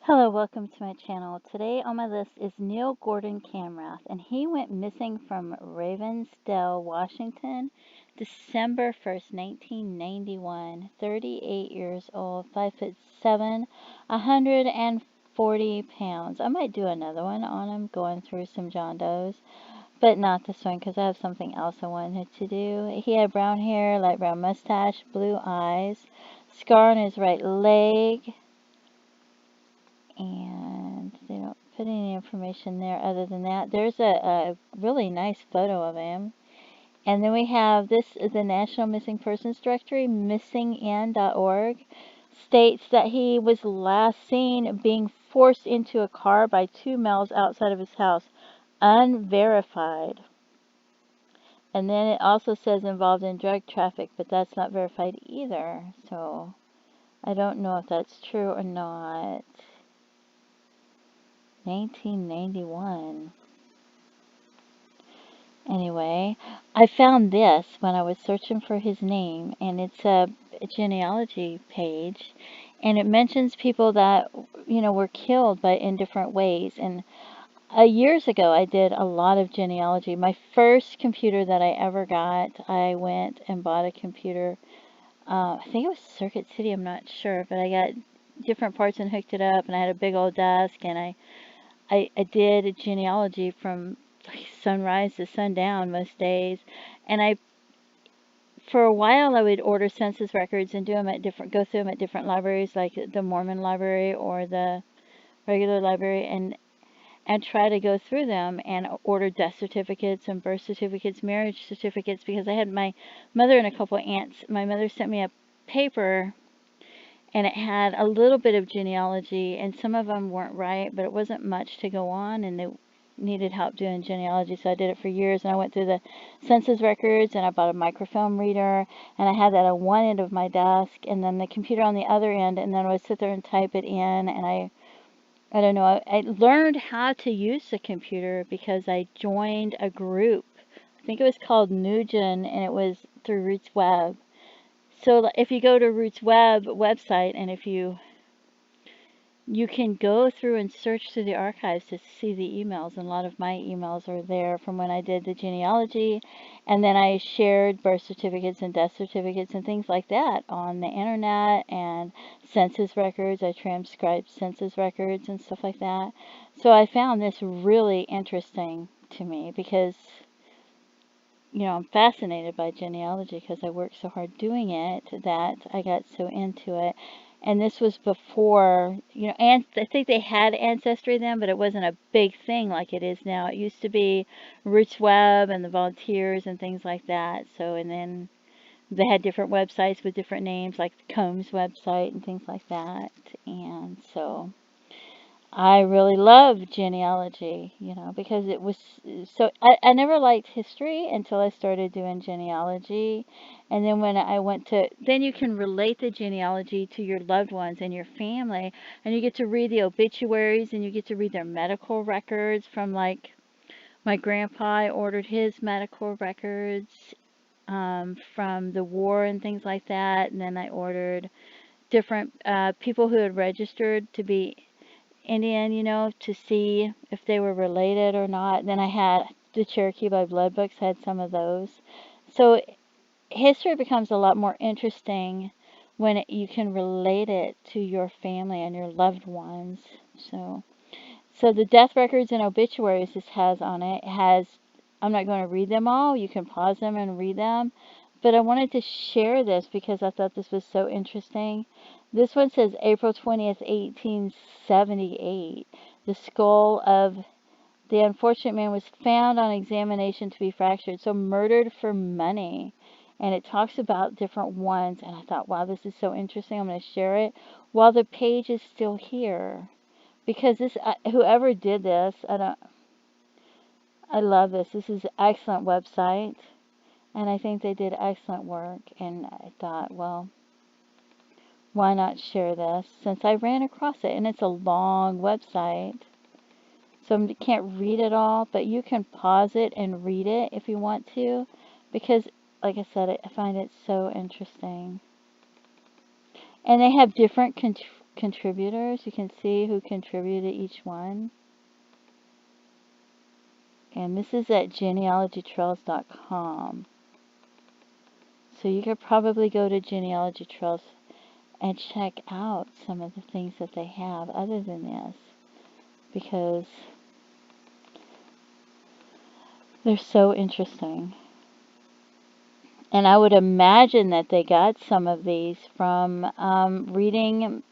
Hello, welcome to my channel. Today on my list is Neil Gordon Kamrath, and he went missing from Ravensdale, Washington, December 1st, 1991. 38 years old, 5'7", 140 pounds. I might do another one on him, going through some John Does, but not this one because I have something else I wanted to do. He had brown hair, light brown mustache, blue eyes, scar on his right leg, and they don't put any information there other than that. There's a really nice photo of him. And then we have this is the National Missing Persons Directory, missingin.org, states that he was last seen being forced into a car by 2 males outside of his house, unverified. And then it also says involved in drug traffic, but that's not verified either. So I don't know if that's true or not. 1991. Anyway, I found this when I was searching for his name, and it's a genealogy page, and it mentions people that were killed but in different ways. And years ago, I did a lot of genealogy. My first computer that I ever got, I went and bought a computer. I think it was Circuit City. I'm not sure, but I got different parts and hooked it up, and I had a big old desk, and I did a genealogy from like sunrise to sundown most days. And for a while, I would order census records and go through them at different libraries, like the Mormon library or the regular library, and try to go through them and order death certificates and birth certificates, marriage certificates, because I had my mother and a couple of aunts. My mother sent me a paper, and it had a little bit of genealogy, and some of them weren't right, but it wasn't much to go on, and they needed help doing genealogy, so I did it for years. And I went through the census records, and I bought a microfilm reader, and I had that on one end of my desk, and then the computer on the other end, and then I would sit there and type it in. And I don't know, I learned how to use the computer because I joined a group. I think it was called Nugent, and it was through Roots Web. So if you go to Roots Web website, and if you can go through and search through the archives to see the emails, and a lot of my emails are there from when I did the genealogy, and then I shared birth certificates and death certificates and things like that on the internet, and census records. I transcribed census records and stuff like that. So I found this really interesting to me because I'm fascinated by genealogy because I worked so hard doing it that I got so into it. And this was before, and I think they had Ancestry then, but it wasn't a big thing like it is now. It used to be Roots Web and the Volunteers and things like that. So, and then they had different websites with different names, like the Combs website and things like that. And so I really love genealogy, because it was so. I never liked history until I started doing genealogy. And then when I went then you can relate the genealogy to your loved ones and your family, and you get to read the obituaries, and you get to read their medical records from, like, my grandpa. I ordered his medical records from the war and things like that. And then I ordered different people who had registered to be Indian, to see if they were related or not. Then I had the Cherokee by Blood books, had some of those. So history becomes a lot more interesting when you can relate it to your family and your loved ones. So the death records and obituaries this has on it I'm not going to read them all. You can pause them and read them. But I wanted to share this because I thought this was so interesting. This one says April 20th, 1878. The skull of the unfortunate man was found on examination to be fractured. So murdered for money. And it talks about different ones. And I thought, wow, this is so interesting. I'm going to share it while the page is still here. Because this, whoever did this, I love this. This is an excellent website. And I think they did excellent work. And I thought, well, why not share this since I ran across it? And it's a long website. So I can't read it all, but you can pause it and read it if you want to. Because, like I said, I find it so interesting. And they have different contributors. You can see who contributed each one. And this is at genealogytrails.com. So you could probably go to Genealogy Trails and check out some of the things that they have other than this, because they're so interesting. And I would imagine that they got some of these from reading,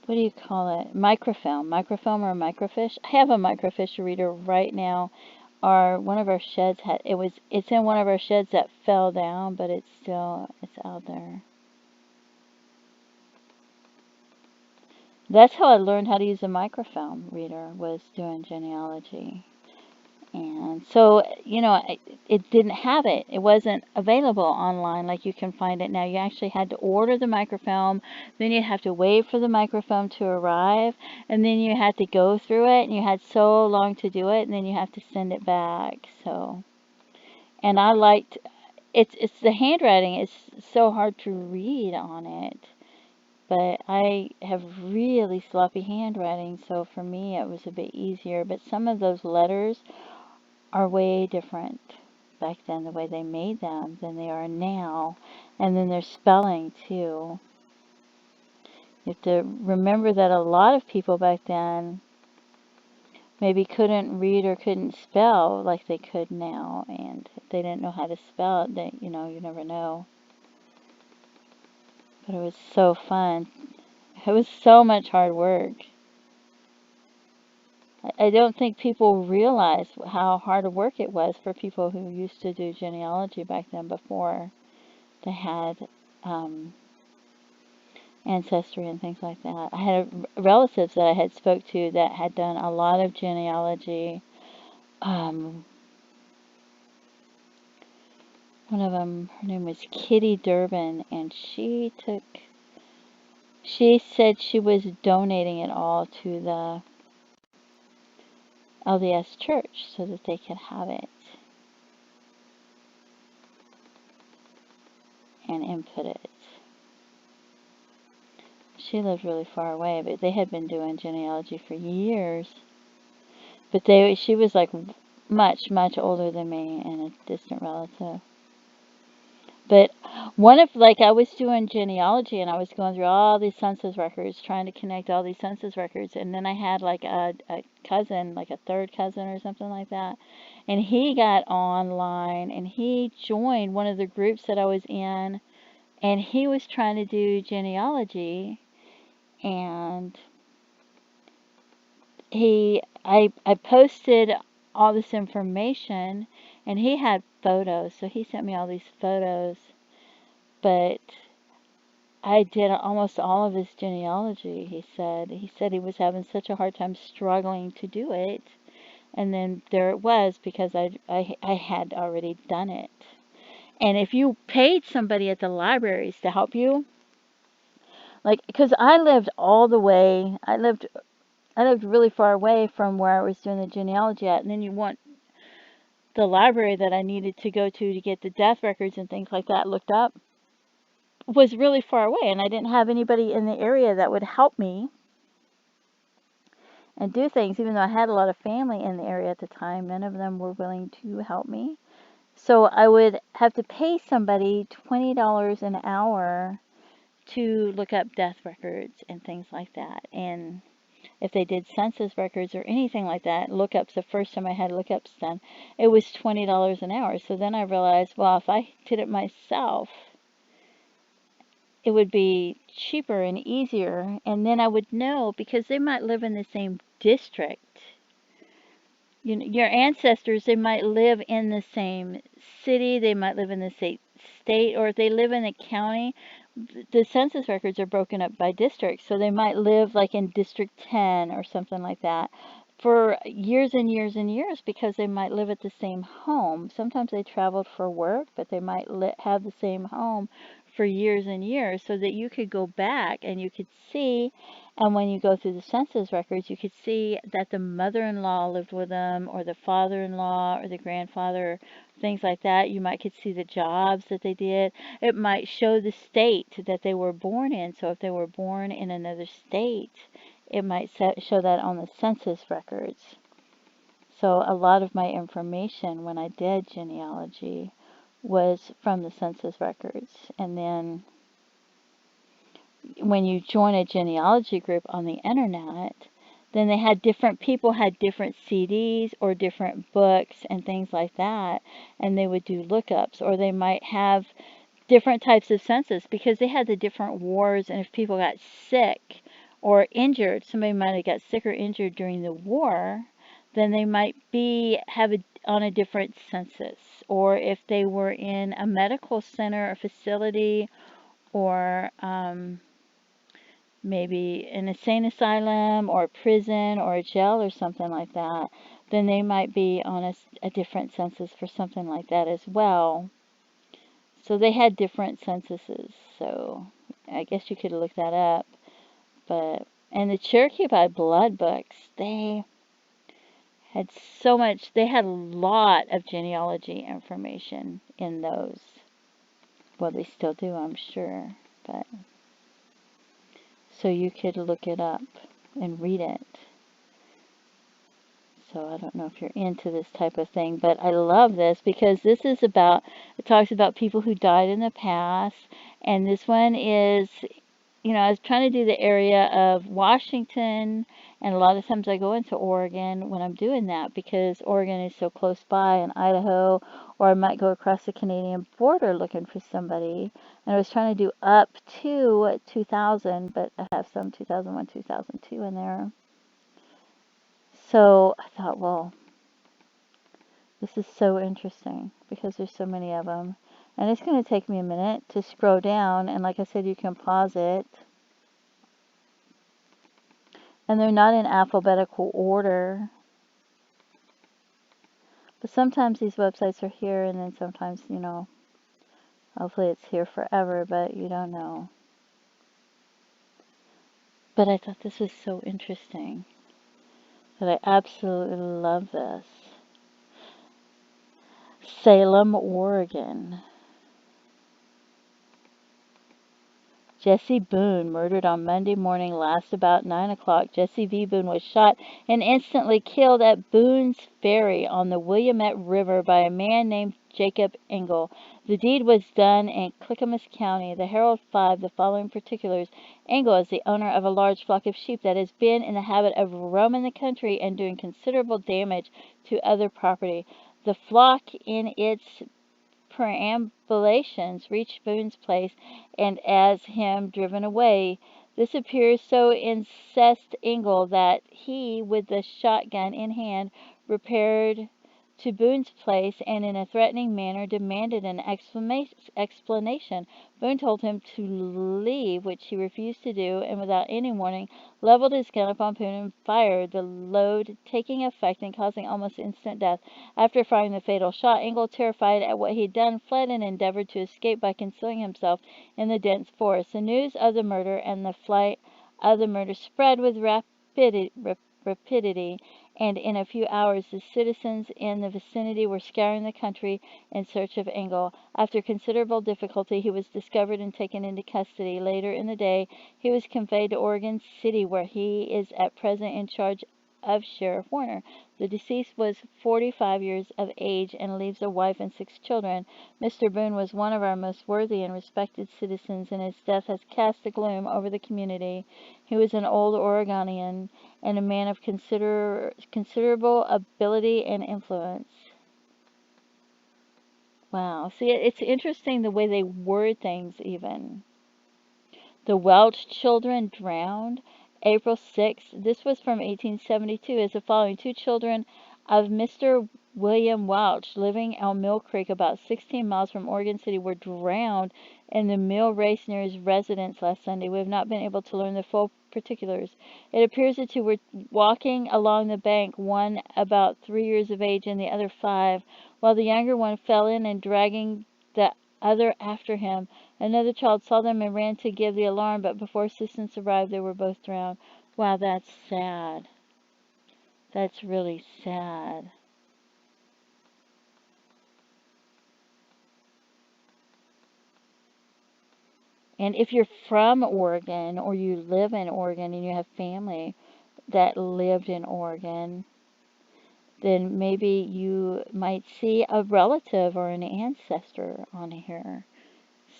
what do you call it? Microfilm or microfiche. I have a microfiche reader right now. One of our sheds it's in one of our sheds that fell down, but it's out there. That's how I learned how to use a microfilm reader, was doing genealogy. And so, it didn't have it. It wasn't available online like you can find it now. You actually had to order the microfilm, then you have to wait for the microfilm to arrive, and then you had to go through it, and you had so long to do it, and then you have to send it back. So, and I liked, it's the handwriting is so hard to read on it. But I have really sloppy handwriting, so for me it was a bit easier. But some of those letters are way different back then, the way they made them, than they are now. And then their spelling too. You have to remember that a lot of people back then maybe couldn't read or couldn't spell like they could now, and if they didn't know how to spell it, you never know. But it was so fun. It was so much hard work. I don't think people realize how hard a work it was for people who used to do genealogy back then, before they had ancestry and things like that. I had relatives that I had spoke to that had done a lot of genealogy. One of them, her name was Kitty Durbin, and she said she was donating it all to the LDS church so that they could have it and input it. She lived really far away, but they had been doing genealogy for years. But she was like much, much older than me and a distant relative. But I was doing genealogy, and I was going through all these census records, trying to connect all these census records, and then I had like a cousin, like a third cousin or something like that, and he got online, and he joined one of the groups that I was in, and he was trying to do genealogy, and I posted all this information, and he had photos, so he sent me all these photos, but I did almost all of his genealogy. He said he was having such a hard time struggling to do it, and then there it was, because I had already done it. And if you paid somebody at the libraries to help you, because I lived really far away from where I was doing the genealogy at, and then you want the library that I needed to go to get the death records and things like that looked up was really far away, and I didn't have anybody in the area that would help me and do things, even though I had a lot of family in the area at the time. None of them were willing to help me. So I would have to pay somebody $20 an hour to look up death records and things like that. And if they did census records or anything like that, lookups, the first time I had lookups done, it was $20 an hour. So then I realized, well, if I did it myself, it would be cheaper and easier, and then I would know, because they might live in the same district. Your ancestors, they might live in the same city, they might live in the same state, or if they live in a county, the census records are broken up by districts, so they might live like in District 10 or something like that for years and years and years, because they might live at the same home. Sometimes they traveled for work, but they might have the same home for years and years, so that you could go back and you could see, and when you go through the census records, you could see that the mother-in-law lived with them, or the father-in-law, or the grandfather, things like that. You might could see the jobs that they did. It might show the state that they were born in. So if they were born in another state, it might show that on the census records. So a lot of my information when I did genealogy was from the census records. And then when you join a genealogy group on the internet, then they had different people had different CDs or different books and things like that, and they would do lookups, or they might have different types of census because they had the different wars, and if people got sick or injured, somebody might have got sick or injured during the war, then they might have on a different census. Or if they were in a medical center or facility, or maybe an insane asylum or a prison or a jail or something like that, then they might be on a different census for something like that as well. So they had different censuses, so I guess you could look that up. And the Cherokee by Blood books, they had they had a lot of genealogy information in those. Well, they still do, I'm sure, but so you could look it up and read it. So I don't know if you're into this type of thing, but I love this because this is it talks about people who died in the past, and this one is, I was trying to do the area of Washington, and a lot of times I go into Oregon when I'm doing that because Oregon is so close by, and Idaho, or I might go across the Canadian border looking for somebody, and I was trying to do up to 2000, but I have some 2001, 2002 in there. So I thought, well, this is so interesting because there's so many of them. And it's going to take me a minute to scroll down. And like I said, you can pause it. And they're not in alphabetical order. But sometimes these websites are here, and then sometimes, hopefully it's here forever, but you don't know. But I thought this was so interesting that I absolutely love this. Salem, Oregon. Jesse Boone, murdered on Monday morning last about 9 o'clock. Jesse V. Boone was shot and instantly killed at Boone's Ferry on the Willamette River by a man named Jacob Engel. The deed was done in Clackamas County. The Herald 5, the following particulars. Engel is the owner of a large flock of sheep that has been in the habit of roaming the country and doing considerable damage to other property. The flock in its perambulations reached Boone's place, and as him driven away, this appears so incensed Engel that he, with the shotgun in hand, repaired to Boone's place and in a threatening manner demanded an explanation. Boone told him to leave, which he refused to do, and without any warning leveled his gun upon Boone and fired, the load taking effect and causing almost instant death. After firing the fatal shot, Engel, terrified at what he had done, fled and endeavored to escape by concealing himself in the dense forest. The news of the murder and the flight of the murder spread with rapidity, and in a few hours the citizens in the vicinity were scouring the country in search of Engel. After considerable difficulty, he was discovered and taken into custody. Later in the day, he was conveyed to Oregon City, where he is at present in charge of Sheriff Warner. The deceased was 45 years of age and leaves a wife and 6 children. Mr. Boone was one of our most worthy and respected citizens, and his death has cast a gloom over the community. He was an old Oregonian and a man of considerable ability and influence. Wow. See, it's interesting the way they word things even. The Welch children drowned. April 6th. This was from 1872. As the following: 2 children of Mr. William Welch, living on Mill Creek, about 16 miles from Oregon City, were drowned in the mill race near his residence last Sunday. We have not been able to learn the full particulars. It appears the 2 were walking along the bank, one about 3 years of age and the other 5, while the younger one fell in and dragging the other after him. Another child saw them and ran to give the alarm, but before assistance arrived, they were both drowned. Wow, that's sad. That's really sad. And if you're from Oregon or you live in Oregon and you have family that lived in Oregon, then maybe you might see a relative or an ancestor on here.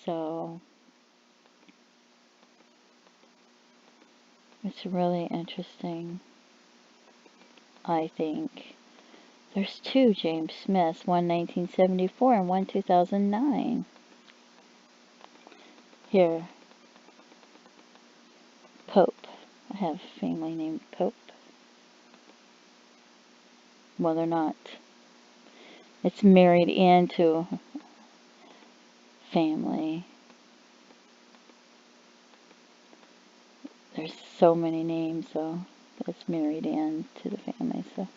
So it's really interesting, I think. There's two James Smiths, one 1974 and one 2009. Here, Pope. I have family named Pope. Well, they're not. It's married into family. There's so many names, so that's married into the family. So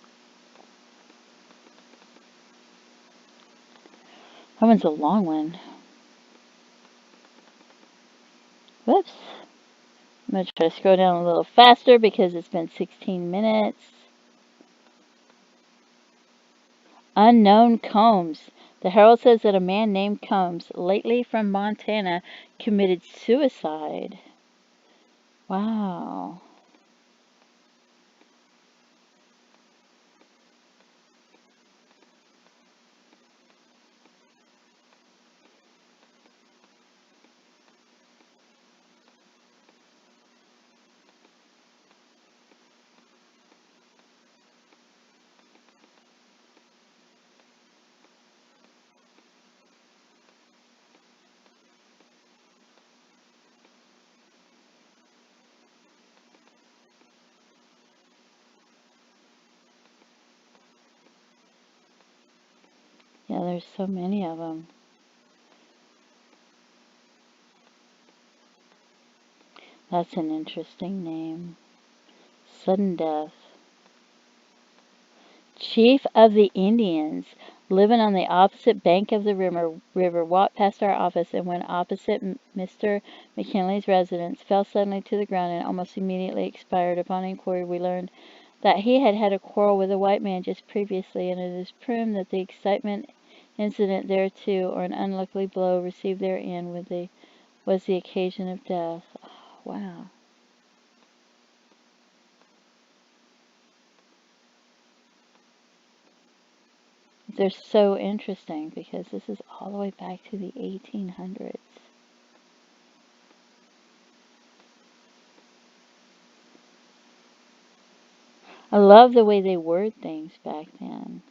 that one's a long one. Whoops. I'm going to try to scroll down a little faster because it's been 16 minutes. Unknown Combs. The Herald says that a man named Combs, lately from Montana, committed suicide. Wow. Yeah, there's so many of them. That's an interesting name. Sudden death. Chief of the Indians, living on the opposite bank of the river, walked past our office and went opposite Mr. McKinley's residence, fell suddenly to the ground and almost immediately expired. Upon inquiry, we learned that he had had a quarrel with a white man just previously, and it is presumed that the excitement incident thereto, or an unlucky blow received therein, was the occasion of death. Oh, wow. They're so interesting because this is all the way back to the 1800s. I love the way they word things back then.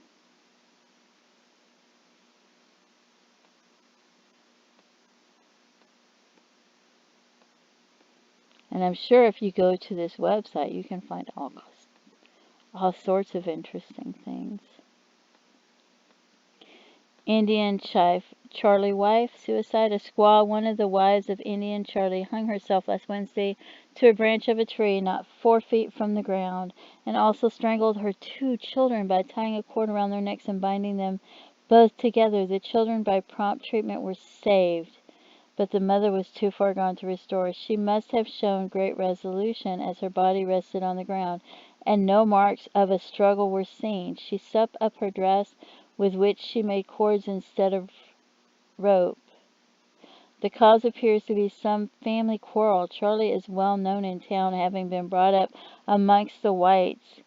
And I'm sure if you go to this website, you can find all sorts of interesting things. Indian chief Charlie wife, suicide. A squaw, one of the wives of Indian Charlie, hung herself last Wednesday to a branch of a tree not 4 feet from the ground, and also strangled her two children by tying a cord around their necks and binding them both together. The children, by prompt treatment, were saved, but the mother was too far gone to restore. She must have shown great resolution, as her body rested on the ground, and no marks of a struggle were seen. She sewed up her dress, with which she made cords instead of rope. The cause appears to be some family quarrel. Charlie is well known in town, having been brought up amongst the whites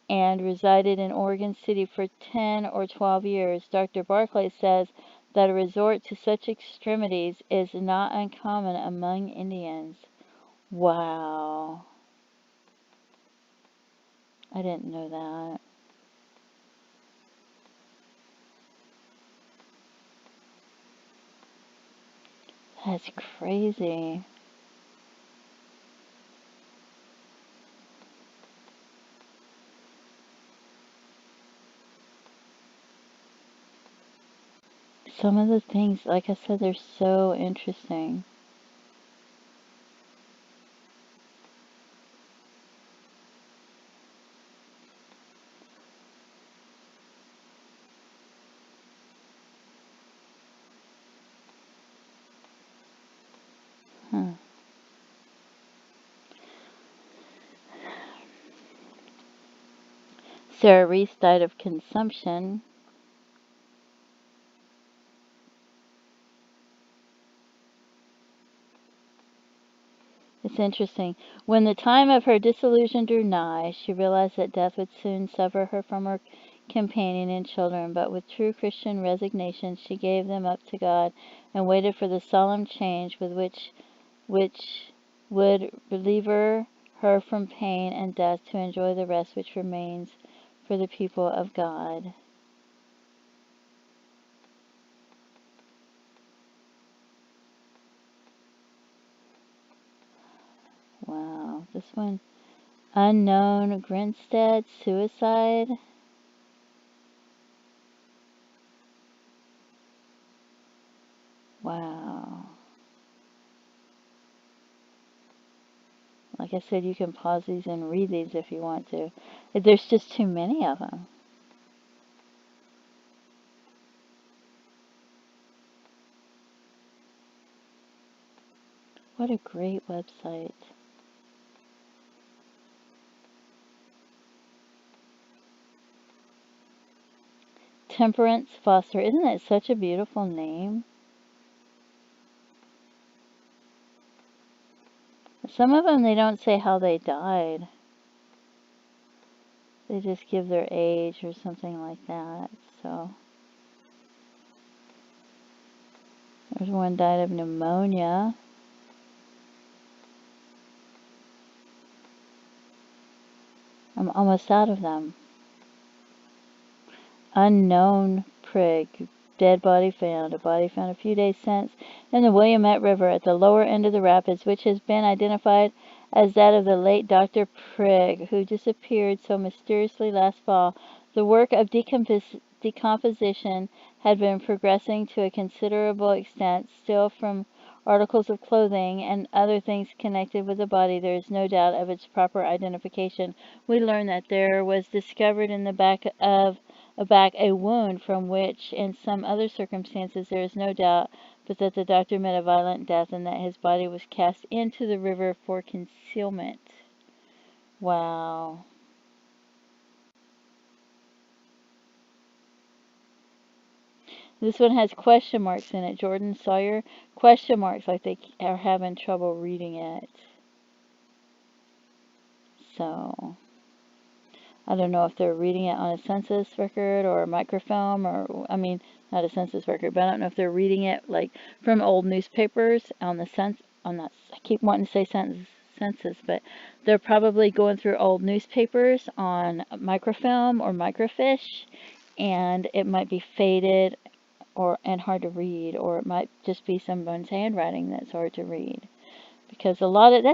and resided in Oregon City for 10 or 12 years. Dr. Barclay says that a resort to such extremities is not uncommon among Indians. Wow. I didn't know that. That's crazy. Some of the things, like I said, they're so interesting. Huh. Sarah Reese died of consumption. It's interesting. When the time of her dissolution drew nigh, she realized that death would soon sever her from her companion and children, but with true Christian resignation she gave them up to God and waited for the solemn change which would relieve her from pain and death to enjoy the rest which remains for the people of God. Wow, this one, unknown Grinstead suicide. Wow. Like I said, you can pause these and read these if you want to. There's just too many of them. What a great website. Temperance Foster. Isn't that such a beautiful name? Some of them, they don't say how they died. They just give their age or something like that. So, there's one died of pneumonia. I'm almost out of them. Unknown prig. Dead body found. A body found a few days since in the Willamette River at the lower end of the rapids, which has been identified as that of the late Dr. Prigg, who disappeared so mysteriously last fall. The work of decomposition had been progressing to a considerable extent. Still, from articles of clothing and other things connected with the body, there is no doubt of its proper identification. We learn that there was discovered in the back a wound from which, in some other circumstances, there is no doubt but that the doctor met a violent death and that his body was cast into the river for concealment. Wow. This one has question marks in it. Jordan Sawyer, question marks, like they are having trouble reading it. So, I don't know if they're reading it on a census record or a microfilm, or, I mean, not a census record, but I don't know if they're reading it like from old newspapers on the I keep wanting to say census, but they're probably going through old newspapers on microfilm or microfiche, and it might be faded and hard to read, or it might just be someone's handwriting that's hard to read. Because a lot of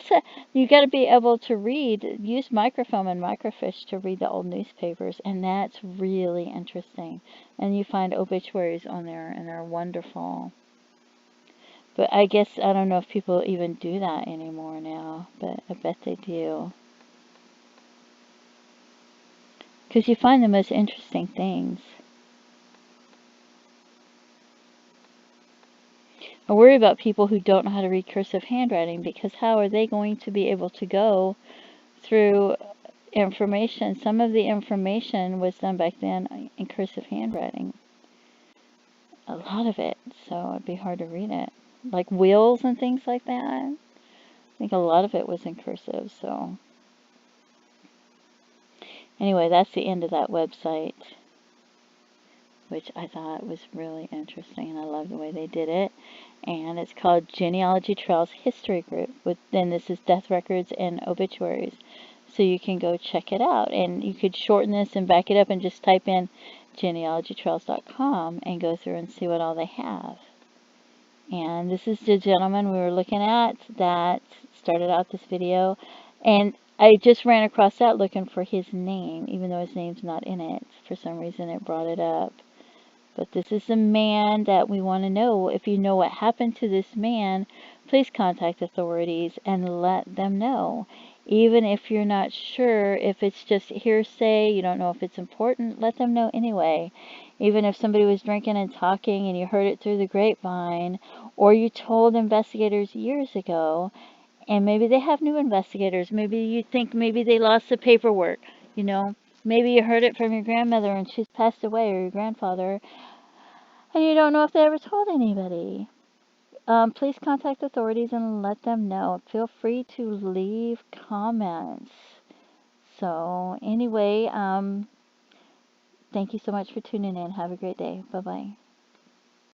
you got to be able to use microfilm and microfiche to read the old newspapers, and that's really interesting. And you find obituaries on there, and they're wonderful. But I guess I don't know if people even do that anymore now, but I bet they do. Because you find the most interesting things. I worry about people who don't know how to read cursive handwriting, because how are they going to be able to go through information? Some of the information was done back then in cursive handwriting. A lot of it, so it'd be hard to read it. Like wills and things like that. I think a lot of it was in cursive, so. Anyway, that's the end of that website, which I thought was really interesting, and I love the way they did it. And it's called Genealogy Trails History Group. Then this is death records and obituaries. So you can go check it out. And you could shorten this and back it up and just type in genealogytrails.com and go through and see what all they have. And this is the gentleman we were looking at that started out this video. And I just ran across that looking for his name, even though his name's not in it. For some reason it brought it up. But this is the man that we want to know. If you know what happened to this man, please contact authorities and let them know. Even if you're not sure, if it's just hearsay, you don't know if it's important, let them know anyway. Even if somebody was drinking and talking and you heard it through the grapevine, or you told investigators years ago, and maybe they have new investigators. Maybe you think maybe they lost the paperwork, you know. Maybe you heard it from your grandmother and she's passed away, or your grandfather, and you don't know if they ever told anybody. Please contact authorities and let them know. Feel free to leave comments. So, anyway, thank you so much for tuning in. Have a great day. Bye bye.